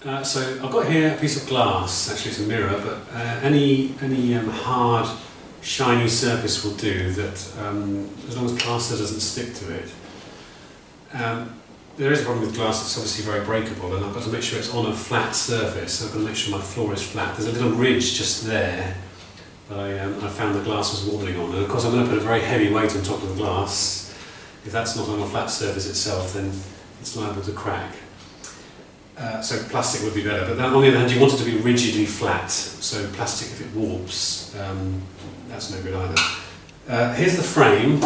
So I've got here a piece of glass, actually it's a mirror, but any hard, shiny surface will do that, as long as plaster doesn't stick to it. There is a problem with glass, it's obviously very breakable, and I've got to make sure it's on a flat surface, so I've got to make sure my floor is flat. There's a little ridge just there that I found the glass was wobbling on, and of course I'm going to put a very heavy weight on top of the glass. If that's not on a flat surface itself, then it's liable to crack. So plastic would be better, but on the other hand you want it to be rigidly flat, so plastic, if it warps, that's no good either. Here's the frame,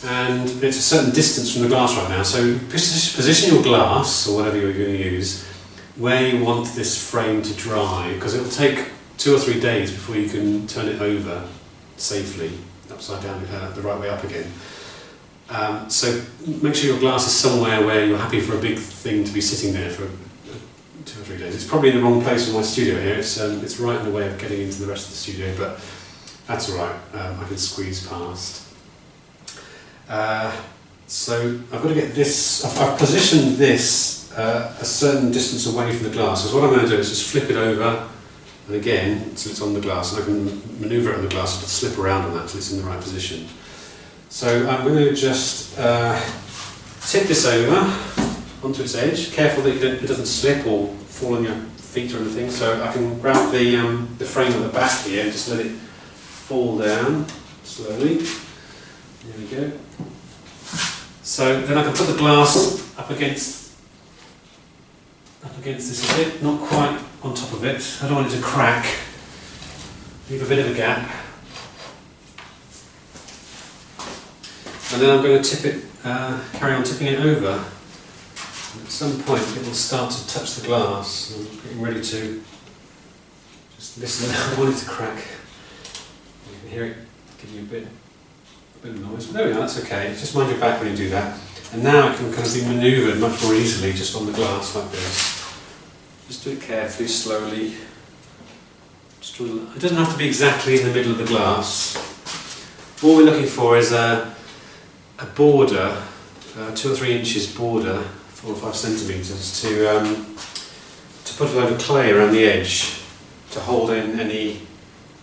and it's a certain distance from the glass right now, so position your glass, or whatever you're going to use, where you want this frame to dry, because it will take 2 or 3 days before you can turn it over safely, upside down, the right way up again. So make sure your glass is somewhere where you're happy for a big thing to be sitting there for 2 or 3 days. It's probably in the wrong place in my studio here. It's right in the way of getting into the rest of the studio, but that's all right. I can squeeze past. So I've got to get this. I've positioned this a certain distance away from the glass. So what I'm going to do is just flip it over, and again, so it's on the glass, and I can manoeuvre it on the glass and slip around on that so it's in the right position. So I'm going to just tip this over onto its edge, careful that it doesn't slip or fall on your feet or anything. So I can grab the frame at the back here and just let it fall down slowly. There we go. So then I can put the glass up against this a bit, not quite on top of it. I don't want it to crack. Leave a bit of a gap. And then I'm going to tip it, carry on tipping it over. And at some point it will start to touch the glass. I'm getting ready to just listen. I want it to crack. You can hear it give you a bit of noise. But there we are, that's okay. Just mind your back when you do that. And now it can kind of be manoeuvred much more easily just on the glass like this. Just do it carefully, slowly. It doesn't have to be exactly in the middle of the glass. All we're looking for is a border, 2 or 3 inches border, 4 or 5 centimetres, to put a load of clay around the edge to hold in any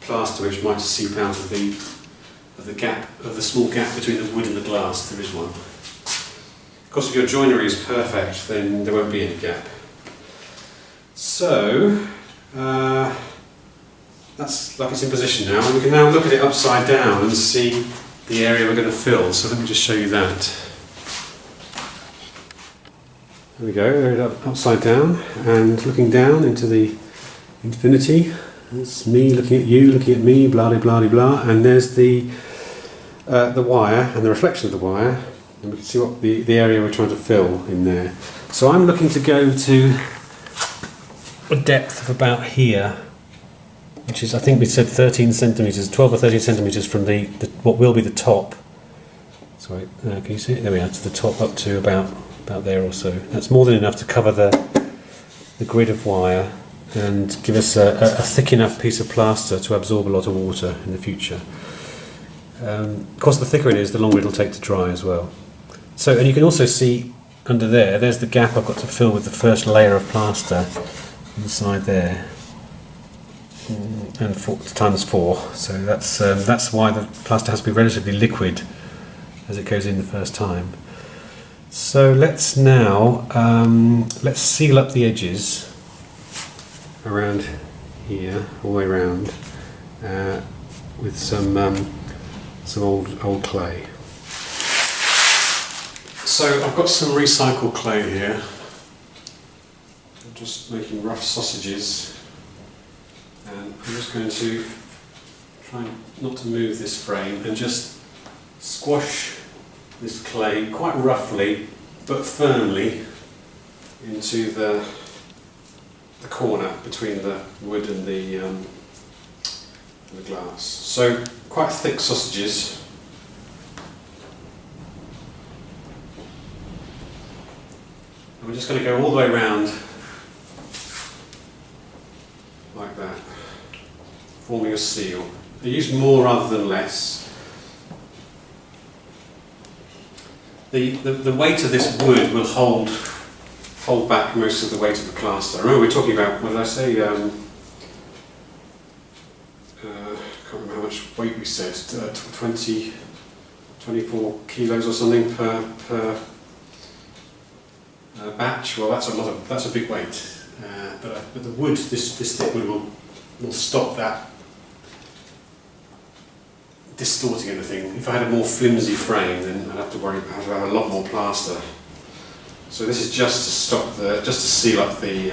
plaster which might seep out of the small gap between the wood and the glass, if there is one. Of course, if your joinery is perfect, then there won't be any gap. So that's like it's in position now, and we can now look at it upside down and see the area we're going to fill. So let me just show you that. There we go, there it is, upside down and looking down into the infinity. That's me looking at you, looking at me, blah de blah de blah, and there's the wire and the reflection of the wire, and we can see what the area we're trying to fill in there. So I'm looking to go to a depth of about here, which is, I think we said 13 centimetres, 12 or 13 centimetres from what will be the top. Sorry, can you see it? There we are, to the top, up to about there or so. That's more than enough to cover the grid of wire and give us a thick enough piece of plaster to absorb a lot of water in the future. Of course, the thicker it is, the longer it'll take to dry as well. So, and you can also see under there's the gap I've got to fill with the first layer of plaster inside there. And times 4, so that's why the plaster has to be relatively liquid as it goes in the first time. So let's now let's seal up the edges around here, all the way around, with some old clay. So I've got some recycled clay here. I'm just making rough sausages. And I'm just going to try not to move this frame and just squash this clay quite roughly but firmly into the corner between the wood and the glass. So quite thick sausages. And we're just going to go all the way around like that, forming a seal. I use more rather than less. The weight of this wood will hold hold back most of the weight of the plaster. I remember we were talking about, what did I say? Can't remember how much weight we said. 24 kilos or something per batch. Well, that's a big weight. But the wood, this thick wood will stop that distorting anything. If I had a more flimsy frame, then I'd have to have a lot more plaster. So this is just to stop just to seal up the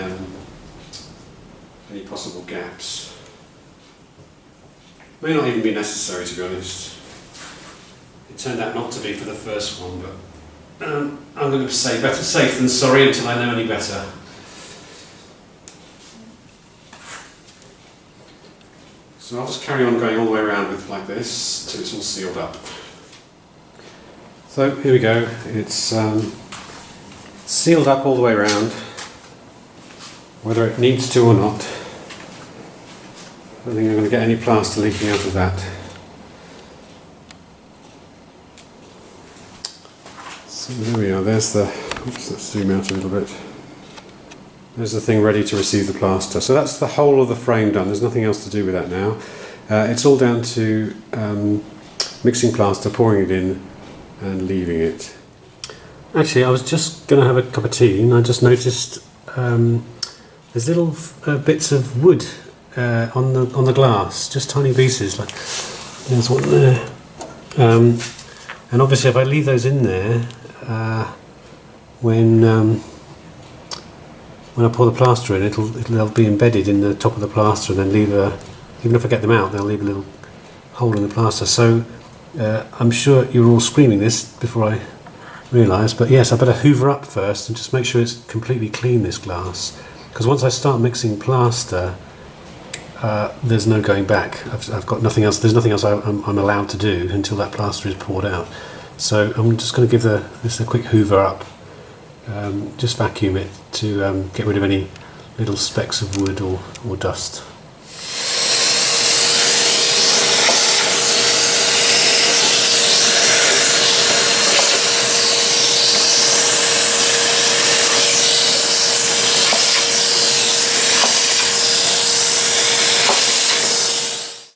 any possible gaps. May not even be necessary, to be honest. It turned out not to be for the first one, but I'm going to say better safe than sorry until I know any better. So I'll just carry on going all the way around with like this until it's all sealed up. So here we go. It's sealed up all the way around, whether it needs to or not. I don't think I'm going to get any plaster leaking out of that. So there we are, there's the, oops, let's zoom out a little bit. There's the thing ready to receive the plaster. So that's the whole of the frame done, there's nothing else to do with that now. It's all down to mixing plaster, pouring it in and leaving it. Actually, I was just going to have a cup of tea and I just noticed there's little bits of wood on the glass, just tiny pieces. Like there's one there, and obviously if I leave those in there, when I pour the plaster in, they'll be embedded in the top of the plaster, and then even if I get them out, they'll leave a little hole in the plaster. So I'm sure you're all screaming this before I realise, but yes, I better hoover up first and just make sure it's completely clean, this glass, because once I start mixing plaster, there's no going back. I've got nothing else. There's nothing else I'm allowed to do until that plaster is poured out. So I'm just going to give this a quick hoover up, just vacuum it to get rid of any little specks of wood or dust.